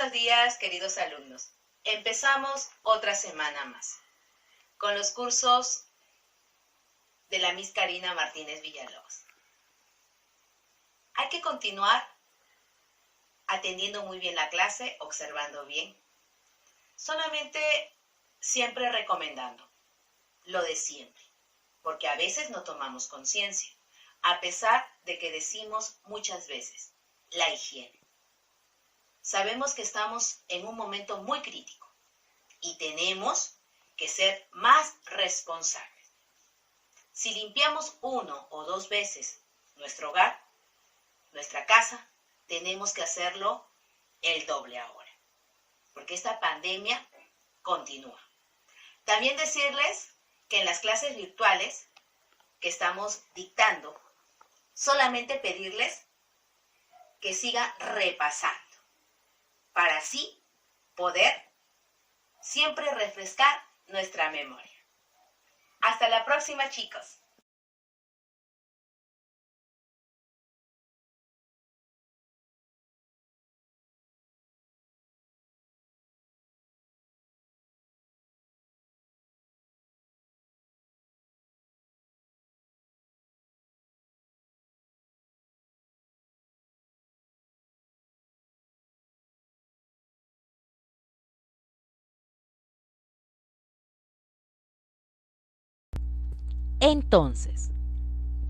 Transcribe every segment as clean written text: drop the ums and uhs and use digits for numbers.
buenos días, queridos alumnos. Empezamos otra semana más con los cursos de la Miss Karina Martínez Villalobos. Hay que continuar atendiendo muy bien la clase, observando bien. Solamente siempre recomendando lo de siempre, porque a veces no tomamos conciencia, a pesar de que decimos muchas veces la higiene. Sabemos que estamos en un momento muy crítico y tenemos que ser más responsables. Si limpiamos 1 o 2 veces nuestro hogar, nuestra casa, tenemos que hacerlo el doble ahora, porque esta pandemia continúa. También decirles que en las clases virtuales que estamos dictando, solamente pedirles que sigan repasando, para así poder siempre refrescar nuestra memoria. Hasta la próxima, chicos. Entonces,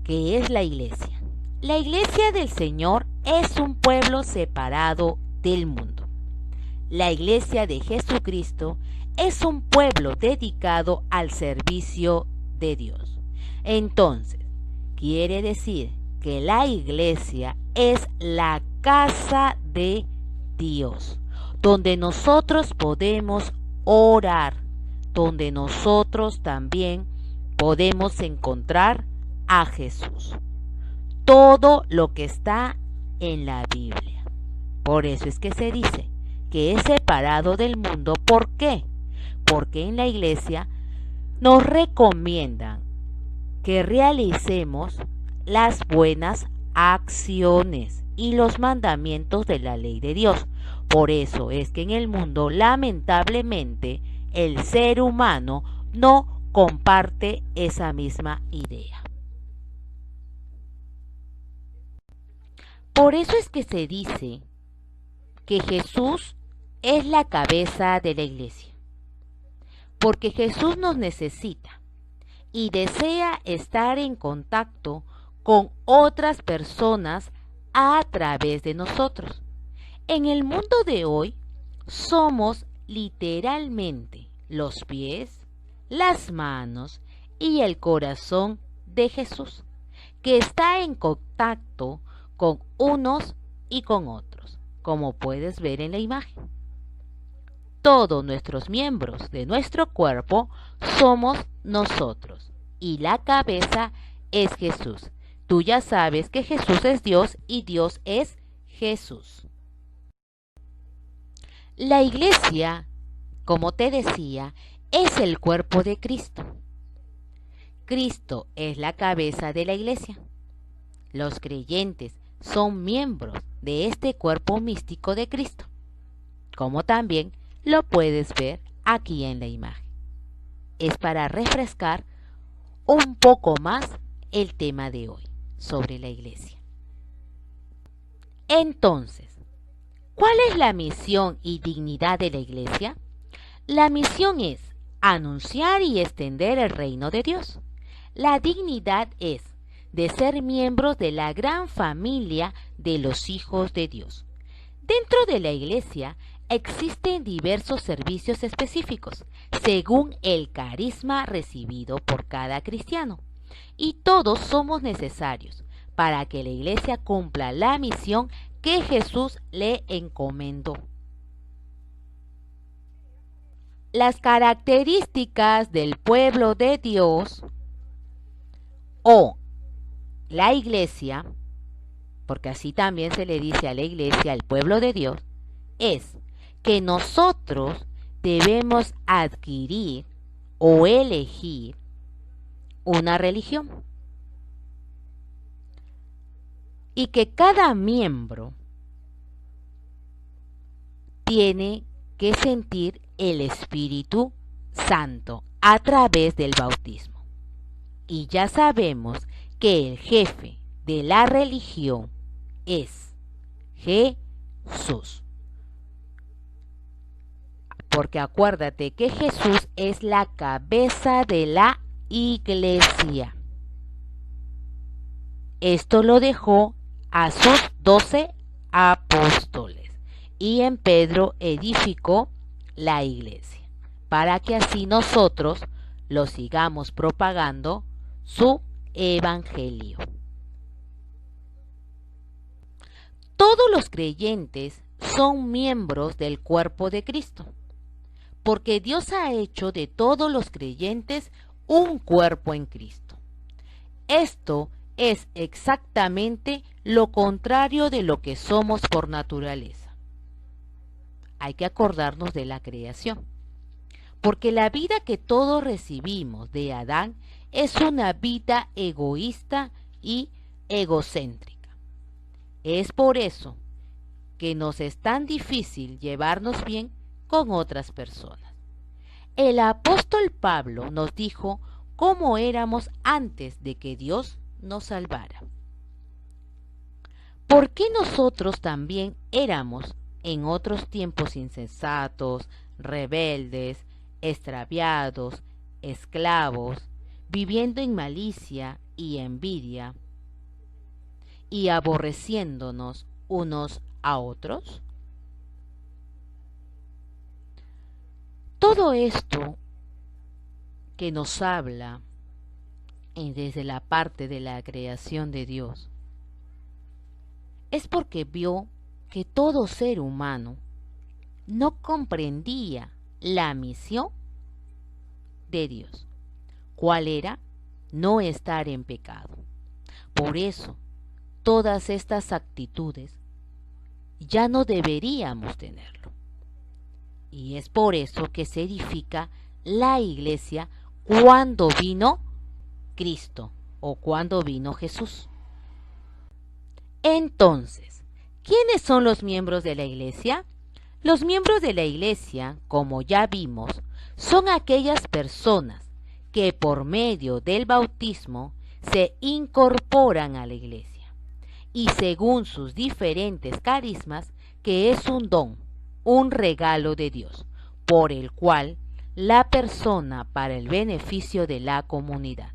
¿qué es la iglesia? La iglesia del Señor es un pueblo separado del mundo. La iglesia de Jesucristo es un pueblo dedicado al servicio de Dios. Entonces, quiere decir que la iglesia es la casa de Dios, donde nosotros podemos orar, donde nosotros también podemos encontrar a Jesús. Todo lo que está en la Biblia. Por eso es que se dice que es separado del mundo. ¿Por qué? Porque en la iglesia nos recomiendan que realicemos las buenas acciones y los mandamientos de la ley de Dios. Por eso es que en el mundo, lamentablemente, el ser humano no comparte esa misma idea. Por eso es que se dice que Jesús es la cabeza de la iglesia, porque Jesús nos necesita y desea estar en contacto con otras personas a través de nosotros. En el mundo de hoy somos literalmente los pies, las manos y el corazón de Jesús, que está en contacto con unos y con otros, como puedes ver en la imagen. Todos nuestros miembros de nuestro cuerpo somos nosotros y la cabeza es Jesús. Tú ya sabes que Jesús es Dios y Dios es Jesús. La iglesia, como te decía, es el cuerpo de Cristo. Cristo es la cabeza de la iglesia. Los creyentes son miembros de este cuerpo místico de Cristo, como también lo puedes ver aquí en la imagen. Es para refrescar un poco más el tema de hoy sobre la iglesia. Entonces, ¿cuál es la misión y dignidad de la iglesia? La misión es anunciar y extender el reino de Dios. La dignidad es de ser miembros de la gran familia de los hijos de Dios. Dentro de la iglesia existen diversos servicios específicos según el carisma recibido por cada cristiano, y todos somos necesarios para que la iglesia cumpla la misión que Jesús le encomendó. Las características del pueblo de Dios o la iglesia, porque así también se le dice a la iglesia, el pueblo de Dios, es que nosotros debemos adquirir o elegir una religión y que cada miembro tiene que sentir el Espíritu Santo a través del bautismo. Y ya sabemos que el jefe de la religión es Jesús. Porque acuérdate que Jesús es la cabeza de la iglesia. Esto lo dejó a sus 12 apóstoles y en Pedro edificó la iglesia, para que así nosotros lo sigamos propagando su evangelio. Todos los creyentes son miembros del cuerpo de Cristo, porque Dios ha hecho de todos los creyentes un cuerpo en Cristo. Esto es exactamente lo contrario de lo que somos por naturaleza. Hay que acordarnos de la creación, porque la vida que todos recibimos de Adán es una vida egoísta y egocéntrica. Es por eso que nos es tan difícil llevarnos bien con otras personas. El apóstol Pablo nos dijo cómo éramos antes de que Dios nos salvara. ¿Por qué nosotros también éramos en otros tiempos insensatos, rebeldes, extraviados, esclavos, viviendo en malicia y envidia y aborreciéndonos unos a otros? Todo esto que nos habla desde la parte de la creación de Dios es porque vio que todo ser humano no comprendía la misión de Dios. ¿Cuál era? No estar en pecado. Por eso, todas estas actitudes ya no deberíamos tenerlo. Y es por eso que se edifica la iglesia cuando vino Cristo o cuando vino Jesús. Entonces, ¿quiénes son los miembros de la iglesia? Los miembros de la iglesia, como ya vimos, son aquellas personas que por medio del bautismo se incorporan a la iglesia y según sus diferentes carismas, que es un don, un regalo de Dios, por el cual la persona para el beneficio de la comunidad.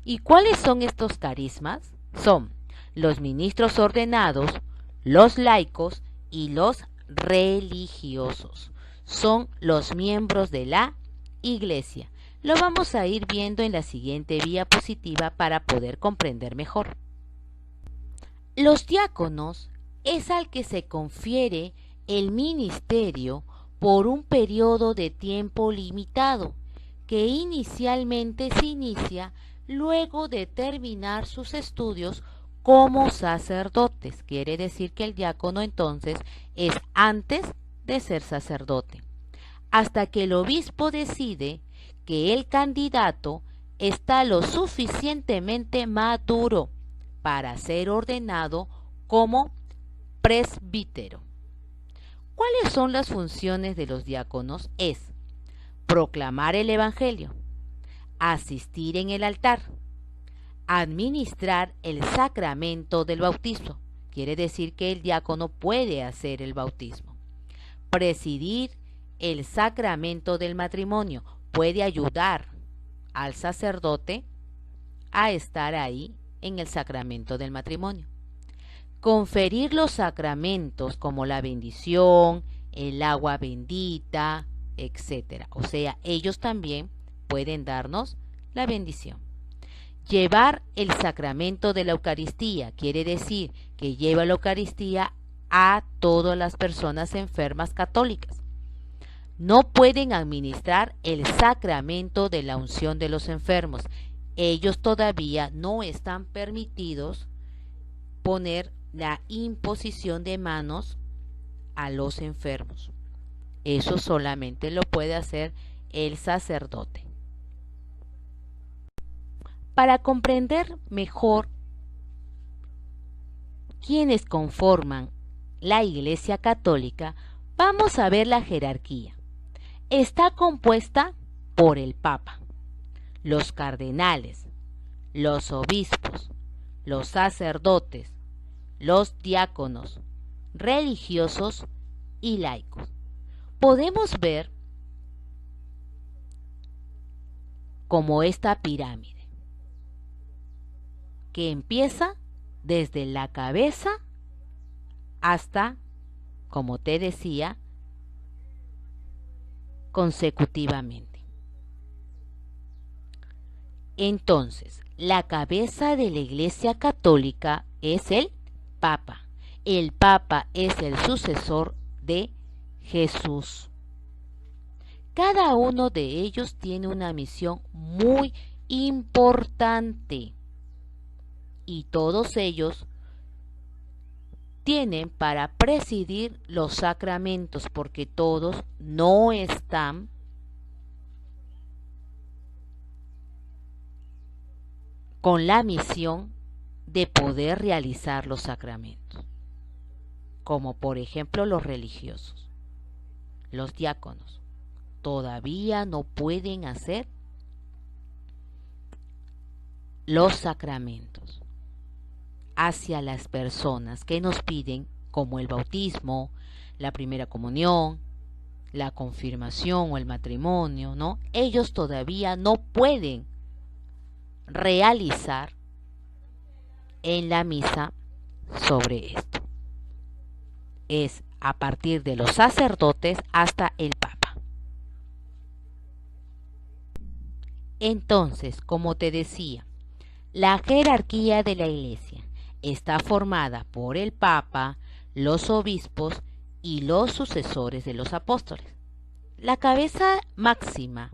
¿Y cuáles son estos carismas? Son los ministros ordenados, los laicos y los religiosos. Son los miembros de la iglesia. Lo vamos a ir viendo en la siguiente diapositiva para poder comprender mejor. Los diáconos es al que se confiere el ministerio por un periodo de tiempo limitado, que inicialmente se inicia luego de terminar sus estudios como sacerdotes. Quiere decir que el diácono entonces es antes de ser sacerdote, hasta que el obispo decide que el candidato está lo suficientemente maduro para ser ordenado como presbítero. ¿Cuáles son las funciones de los diáconos? Es proclamar el evangelio, asistir en el altar, administrar el sacramento del bautismo. Quiere decir que el diácono puede hacer el bautismo. Presidir el sacramento del matrimonio. Puede ayudar al sacerdote a estar ahí en el sacramento del matrimonio. Conferir los sacramentos como la bendición, el agua bendita, etc. O sea, ellos también pueden darnos la bendición. Llevar el sacramento de la Eucaristía, quiere decir que lleva la Eucaristía a todas las personas enfermas católicas. No pueden administrar el sacramento de la unción de los enfermos. Ellos todavía no están permitidos poner la imposición de manos a los enfermos. Eso solamente lo puede hacer el sacerdote. Para comprender mejor quiénes conforman la Iglesia Católica, Vamos a ver la jerarquía. Está compuesta por el Papa, los cardenales, los obispos, los sacerdotes, los diáconos, religiosos y laicos. Podemos ver como esta pirámide que empieza desde la cabeza hasta, como te decía, consecutivamente. Entonces, la cabeza de la Iglesia Católica es el Papa. El Papa es el sucesor de Jesús. Cada uno de ellos tiene una misión muy importante y todos ellos tienen para presidir los sacramentos, porque todos no están con la misión de poder realizar los sacramentos, como por ejemplo los religiosos, los diáconos, todavía no pueden hacer los sacramentos hacia las personas que nos piden, como el bautismo, la primera comunión, la confirmación o el matrimonio, ¿no? Ellos todavía no pueden realizar en la misa sobre esto. Es a partir de los sacerdotes hasta el Papa. Entonces, como te decía, la jerarquía de la Iglesia está formada por el Papa, los obispos y los sucesores de los apóstoles. La cabeza máxima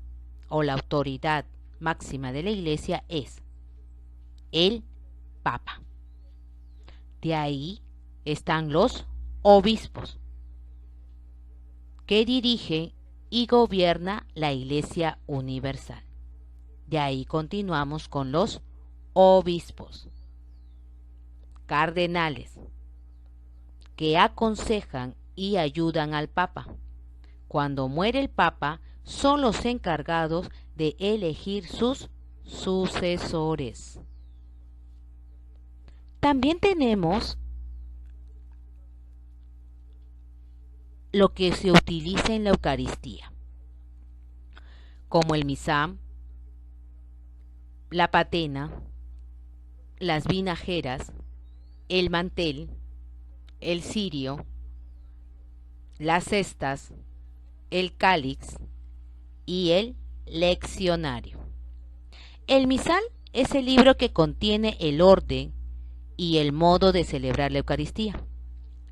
o la autoridad máxima de la Iglesia es el Papa. De ahí están los obispos, que dirigen y gobierna la Iglesia universal. De ahí continuamos con los obispos, cardenales, que aconsejan y ayudan al Papa. Cuando muere el Papa, son los encargados de elegir sus sucesores. También tenemos lo que se utiliza en la Eucaristía, como el misal, la patena, las vinajeras, el mantel, el cirio, las cestas, el cáliz y el leccionario. El misal es el libro que contiene el orden y el modo de celebrar la Eucaristía.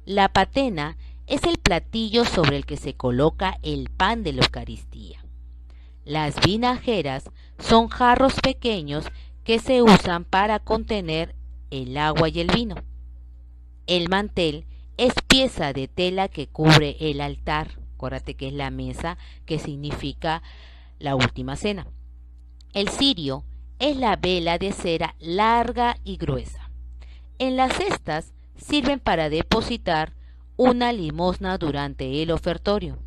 La patena es el platillo sobre el que se coloca el pan de la Eucaristía. Las vinajeras son jarros pequeños que se usan para contener el agua y el vino. El mantel es pieza de tela que cubre el altar. Acuérdate que es la mesa, que significa la última cena. El cirio es la vela de cera larga y gruesa. En las cestas sirven para depositar una limosna durante el ofertorio.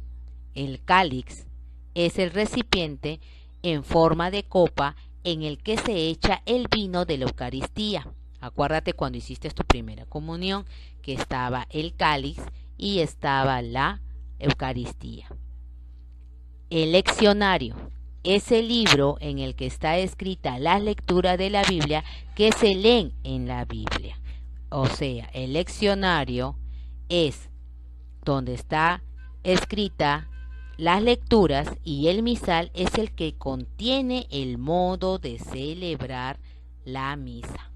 El cáliz es el recipiente en forma de copa en el que se echa el vino de la Eucaristía. Acuérdate cuando hiciste tu primera comunión, que estaba el cáliz y estaba la Eucaristía. El leccionario es el libro en el que está escrita la lectura de la Biblia que se leen en la Biblia. O sea, el leccionario es donde está escrita las lecturas y el misal es el que contiene el modo de celebrar la misa.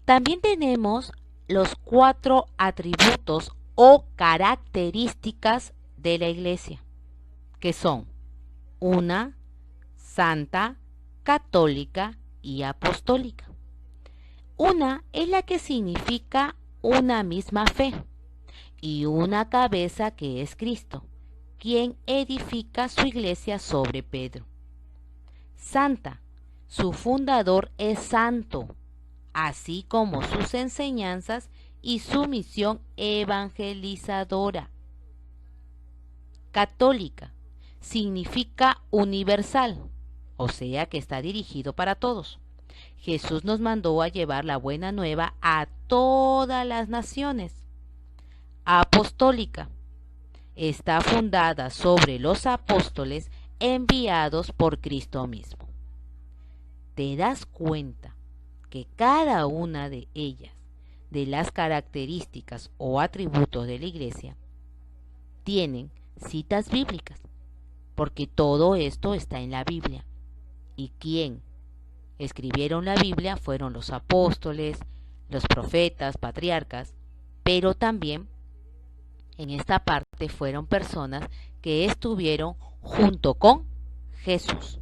También tenemos los 4 atributos o características de la Iglesia, que son una, santa, católica y apostólica. Una es la que significa una misma fe y una cabeza que es Cristo, quien edifica su iglesia sobre Pedro. Santa, su fundador es santo, así como sus enseñanzas y su misión evangelizadora. católica, significa universal, o sea que está dirigido para todos. Jesús nos mandó a llevar la buena nueva a todas las naciones. Apostólica, está fundada sobre los apóstoles enviados por Cristo mismo. ¿Te das cuenta que cada una de ellas, de las características o atributos de la Iglesia, tienen citas bíblicas? Porque todo esto está en la Biblia. ¿Y quién escribieron la Biblia? Fueron los apóstoles, los profetas, patriarcas, pero también en esta parte fueron personas que estuvieron junto con Jesús.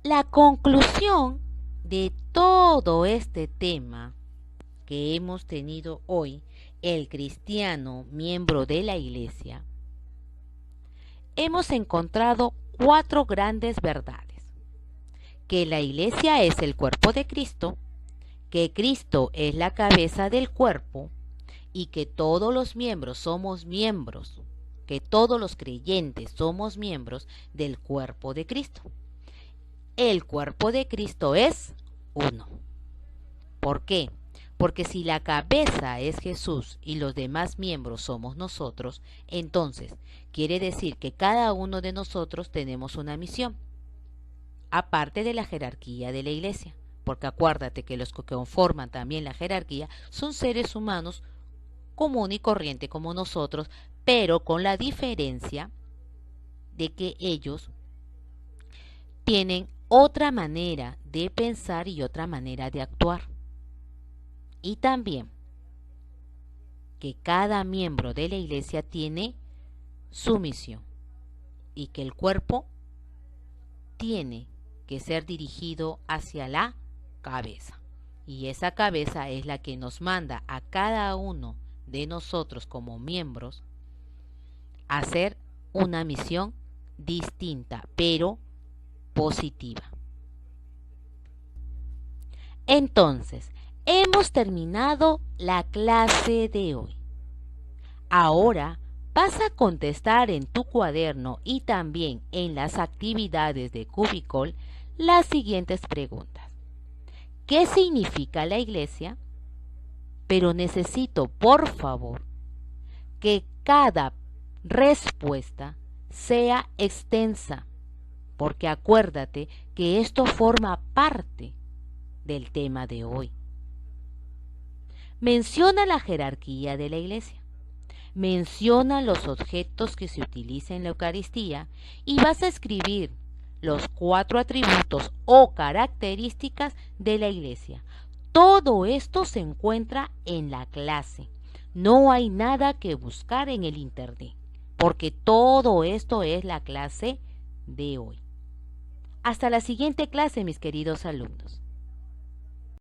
La conclusión de todo este tema que hemos tenido hoy, el cristiano miembro de la Iglesia, hemos encontrado 4 grandes verdades: que la Iglesia es el cuerpo de Cristo, que Cristo es la cabeza del cuerpo y que todos los miembros somos miembros, que todos los creyentes somos miembros del cuerpo de Cristo. El cuerpo de Cristo es uno. ¿Por qué? Porque si la cabeza es Jesús y los demás miembros somos nosotros, entonces quiere decir que cada uno de nosotros tenemos una misión, aparte de la jerarquía de la Iglesia. Porque acuérdate que los que conforman también la jerarquía son seres humanos común y corriente como nosotros, pero con la diferencia de que ellos tienen otra manera de pensar y otra manera de actuar. Y también que cada miembro de la Iglesia tiene su misión y que el cuerpo tiene que ser dirigido hacia la cabeza. Y esa cabeza es la que nos manda a cada uno de nosotros como miembros a hacer una misión distinta, pero positiva. Entonces, hemos terminado la clase de hoy. Ahora vas a contestar en tu cuaderno y también en las actividades de Cubicol las siguientes preguntas. ¿Qué significa la Iglesia? Pero necesito, por favor, que cada respuesta sea extensa, porque acuérdate que esto forma parte del tema de hoy. Menciona la jerarquía de la Iglesia, menciona los objetos que se utilizan en la Eucaristía y vas a escribir los 4 atributos o características de la Iglesia. Todo esto se encuentra en la clase. No hay nada que buscar en el internet, porque todo esto es la clase de hoy. Hasta la siguiente clase, mis queridos alumnos.